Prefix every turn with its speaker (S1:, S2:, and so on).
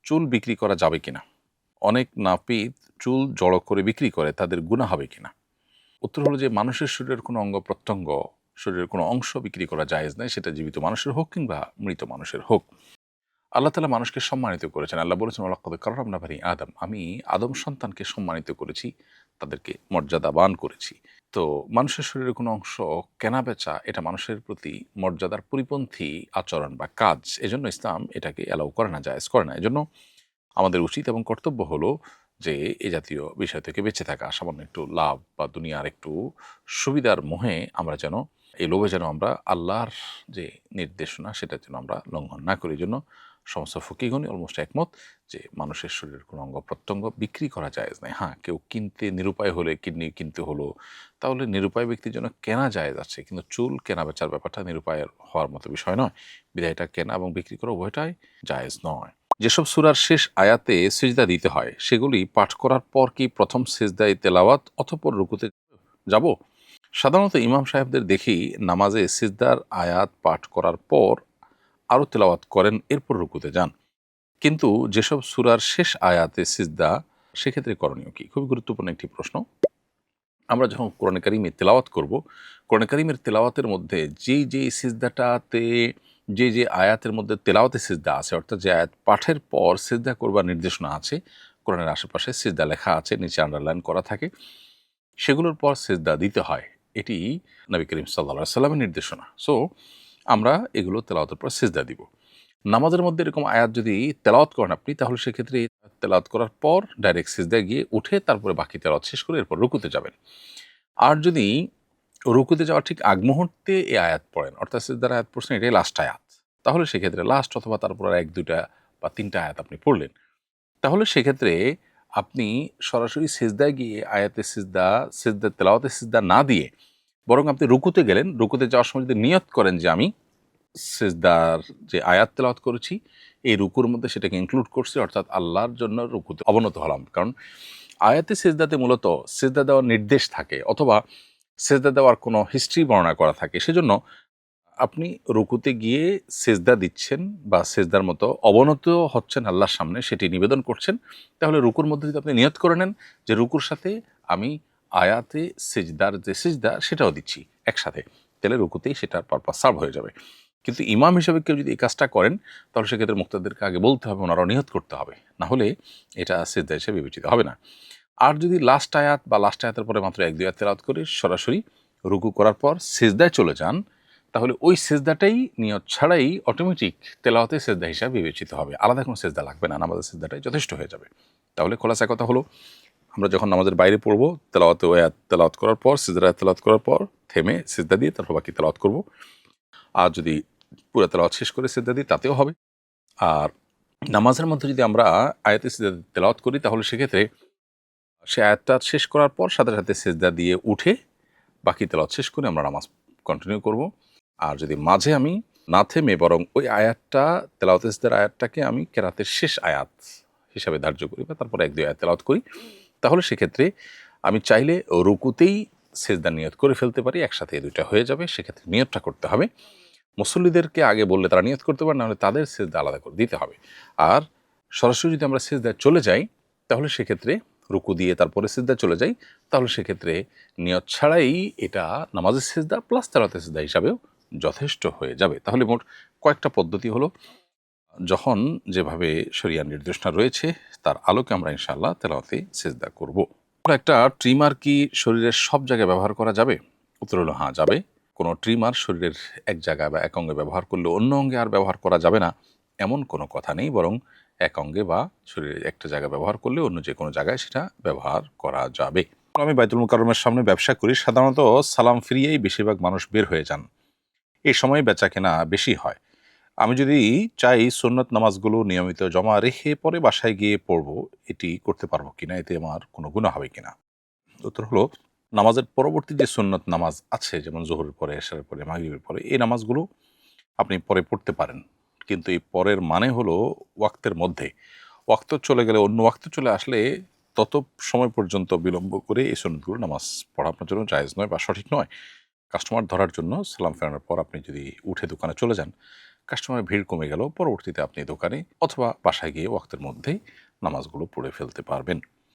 S1: চুল বিক্রি করা যাবে কিনা? অনেক নাপিত চুল জড়ো করে বিক্রি করে, তাদের গুনাহ হবে কিনা? উত্তর হলো যে মানুষের শরীরের কোনো অঙ্গ-প্রত্যঙ্গ, শরীরের কোনো অংশ বিক্রি করা জায়েজ নাই, সেটা জীবিত মানুষের হোক কিংবা মৃত মানুষের হোক। আল্লাহ তাআলা মানুষকে সম্মানিত করেছেন। আল্লাহ বলেছেন, ওয়ালাকাদ কাররামনা বানি আদম। আমি আদম সন্তানকে সম্মানিত করেছি, তাদেরকে মর্যাদাবান করেছি। তো মানুষের শরীরের কোনো অংশ কেনা-বেচা এটা মানুষের প্রতি মর্যাদার পরিপন্থী আচরণ বা কাজ। এজন্য ইসলাম এটাকে অ্যালাউ করে না, জায়েজ করে না। এজন্য আমাদের উচিত এবং কর্তব্য হলো যে এ জাতীয় বিষয় থেকে বেঁচে থাকা। সামান্য একটু লাভ বা দুনিয়ার একটু সুবিধার মোহে আমরা যেন, এই লোভে যেন আমরা আল্লাহর যে নির্দেশনা সেটা যেন আমরা লঙ্ঘন না করি। এজন্য সমস্ত ফকিহগণই অলমোস্ট একমত যে মানুষের শরীরের কোনো অঙ্গ-প্রত্যঙ্গ বিক্রি করা জায়েজ নাই। হ্যাঁ, কেউ কিনতে নিরুপায় হলে, কিডনি কিনতে হলো, তাহলে নিরুপায় ব্যক্তির জন্য কেনা জায়েজ আছে। কিন্তু চুল কেনা-বেচার ব্যাপারটা নিরুপায়ের হওয়ার মতো বিষয় নয়। বিধায় এটা কেনা এবং বিক্রি করা উভয়টাই জায়েজ নয়। যেসব সূরার শেষ আয়াতে সিজদা দিতে হয়, সেগুলি পাঠ করার পর কি প্রথম সিজদায় তেলাওয়াত অতঃপর রুকুতে যাব? সাধারণত ইমাম সাহেবদের দেখি নামাজে সিজদার আয়াত পাঠ করার পর আরও তেলাওয়াত করেন, এরপর রুকুতে যান। কিন্তু যেসব সূরার শেষ আয়াতে সিজদা, সেক্ষেত্রে করণীয় কি? খুবই গুরুত্বপূর্ণ একটি প্রশ্ন। আমরা যখন কোরআনে কারিমে তেলাওয়াত করব, কোরআনে কারিমের তেলাওয়াতের মধ্যে যেই সিজদাটাতে যে আয়াতের মধ্যে তেলাওয়াতে সিজদা আছে, অর্থাৎ যে আয়াত পাঠের পর সিজদা করবার নির্দেশনা আছে, কোরআনের আশেপাশে সিজদা লেখা আছে, নিচে আন্ডারলাইন করা থাকে, সেগুলোর পর সিজদা দিতে হয়। এটি নবী করিম সাল্লাল্লাহু আলাইহি ওয়াসাল্লামের নির্দেশনা। সো আমরা এগুলো তেলাওয়াতের পর সিজদা দিব। নামাজের মধ্যে এরকম আয়াত যদি তেলাওয়াত করেন আপনি, তাহলে সেক্ষেত্রে তেলাওয়াত করার পর ডাইরেক্ট সিজদায় গিয়ে উঠে তারপরে বাকি তেলাওয়াত শেষ করে এরপর রুকুতে যাবেন। আর যদি রুকুতে যাওয়ার ঠিক আগ মুহূর্তে এই আয়াত পড়েন, অর্থাৎ সিজদার আয়াত পড়ছেন, এটাই লাস্ট আয়াত, তাহলে সেক্ষেত্রে লাস্ট অথবা তারপর আর ১-২টা বা ৩টা আয়াত আপনি পড়লেন। তাহলে সেক্ষেত্রে আপনি সরাসরি সিজদায় গিয়ে আয়াতে সিজদা তেলাওয়াতে সিজদা না দিয়ে বরং আপনি রুকুতে গেলেন। রুকুতে যাওয়ার সময় যদি নিয়ত করেন যে আমি সিজদার যে আয়াত তেলাওয়াত করেছি, এই রুকুর মধ্যে সেটাকে ইনক্লুড করছি, অর্থাৎ আল্লাহর জন্য রুকুতে অবনত হলাম। কারণ আয়াতে সিজদাতে মূলত সিজদা দেওয়ার নির্দেশ থাকে অথবা সিজদা দেওয়ার কোনো হিস্ট্রি বর্ণনা করা থাকে। সেজন্য আপনি রুকুতে গিয়ে সিজদা দিচ্ছেন বা সিজদার মতো অবনত হচ্ছেন আল্লাহর সামনে, সেটি নিবেদন করছেন। তাহলে রুকুর মধ্যে যদি আপনি নিয়ত করে নেন যে রুকুর সাথে আমি আয়াতে সিজদার যে সিজদা সেটাও দিচ্ছি একসাথে, তাহলে রুকুতেই সেটার পারপাস সার্ভ হয়ে যাবে। কিন্তু ইমাম হিসেবে কেউ যদি এই কাজটা করেন, তাহলে সেক্ষেত্রে মুক্তাদেরকে আগে বলতে হবে, ওনারাও নিয়ত করতে হবে, না হলে এটা সিজদা হিসেবে বিবেচিত হবে না। আর যদি লাস্ট আয়াত বা লাস্ট আয়াতের পরে মাত্র ১-২ আয়াত তেলাওয়াত করে সরাসরি রুকু করার পর সিজদায় চলে যান, তাহলে ওই সিজদাটাই নিয়ত ছাড়াই অটোমেটিক তেলাওয়াতে সিজদা হিসাবে বিবেচিত হবে। আলাদা কোনো সিজদা লাগবে না, নামাজের সিজদাটাই যথেষ্ট হয়ে যাবে। তাহলে খোলাসা কথা হলো, আমরা যখন নামাজের বাইরে পড়বো, তেলাওয়াতে ওই আয়াত তেলাওয়াত করার পর, সিজদার আয়াত তেলাওয়াত করার পর থেমে সিজদা দিয়ে তারপর বাকি তেলাওয়াত করব। আর যদি পুরা তেলাওয়াত শেষ করে সিজদা দিই তাতেও হবে। আর নামাজের মধ্যে যদি আমরা আয়াতে সিজদা তেলাওয়াত করি, তাহলে সেক্ষেত্রে সে আয়াতটা শেষ করার পর সাথে সাথে সিজদা দিয়ে উঠে বাকি তেলাওয়াত শেষ করে আমরা নামাজ কন্টিনিউ করব। আর যদি মাঝে আমি না থেমে বরং ওই আয়াতটা, তেলাওয়াতে সিজদার আয়াতটাকে আমি কেরাতের শেষ আয়াত হিসাবে ধার্য করি বা তারপরে ১-২ আয়াত তেলাওয়াত করি, তাহলে সেক্ষেত্রে আমি চাইলে রুকুতেই সিজদা নিয়ত করে ফেলতে পারি, একসাথে এই দুইটা হয়ে যাবে। সেক্ষেত্রে নিয়তটা করতে হবে। মুসল্লিদেরকে আগে বললে তারা নিয়ত করতে পারে, নাহলে তাদের সিজদা আলাদা করে দিতে হবে। আর সরাসরি যদি আমরা সিজদায় চলে যাই, তাহলে সেক্ষেত্রে রুকু দিয়ে তারপরে সিজদায় চলে যাই, তাহলে সেক্ষেত্রে নিয়ত ছাড়াই এটা নামাজের সিজদা প্লাস তেলাওয়াতের সিজদা হিসাবেও যথেষ্ট হয়ে যাবে। তাহলে মোট কয়েকটা পদ্ধতি হলো, যখন যেভাবে শরিয়ার নির্দেশনা রয়েছে তার আলোকে আমরা ইনশাআল্লাহ তেলাওয়াতে সিজদা করব। একটা ট্রিমার কি শরীরের সব জায়গায় ব্যবহার করা যাবে? উত্তর হলো হ্যাঁ, যাবে। কোনো ট্রিমার শরীরের এক জায়গায় বা এক অঙ্গে ব্যবহার করলে অন্য অঙ্গে আর ব্যবহার করা যাবে না, এমন কোনো কথা নেই। বরং এক অঙ্গে বা শরীরের একটা জায়গায় ব্যবহার করলে অন্য যে কোনো জায়গায় সেটা ব্যবহার করা যাবে। আমি বাইতুল মুকাররমের সামনে ব্যবসা করি, সাধারণত সালাম ফিরিয়েই বেশিরভাগ মানুষ বের হয়ে যান। এই সময় বেচা কেনা বেশি হয়। আমি যদি চাই সুন্নত নামাজগুলো নিয়মিত জমা রেখে পরে বাসায় গিয়ে পড়ব, এটি করতে পারবো কিনা? এতে আমার কোনো গুনাহ হবে কিনা? উত্তর হলো, নামাজের পরবর্তী যে সুন্নত নামাজ আছে, যেমন জোহরের পরে, এশারের পরে, মাগরিবের পরে, এই নামাজগুলো আপনি পরে পড়তে পারেন। কিন্তু এই পরের মানে হলো ওয়াক্তের মধ্যে। ওয়াক্ত চলে গেলে, অন্য ওয়াক্ত চলে আসলে তত সময় পর্যন্ত বিলম্ব করে এই সুন্নতগুলো নামাজ পড়া আপনার জন্য জায়েজ নয় বা সঠিক নয়। কাস্টমার ধরার জন্য সালাম ফেরানোর পর আপনি যদি উঠে দোকানে চলে যান, কাস্টমারের ভিড় কমে গেল, পরবর্তীতে আপনি দোকানে অথবা বাসায় গিয়ে ওয়াক্তের মধ্যেই নামাজগুলো পড়ে ফেলতে পারবেন।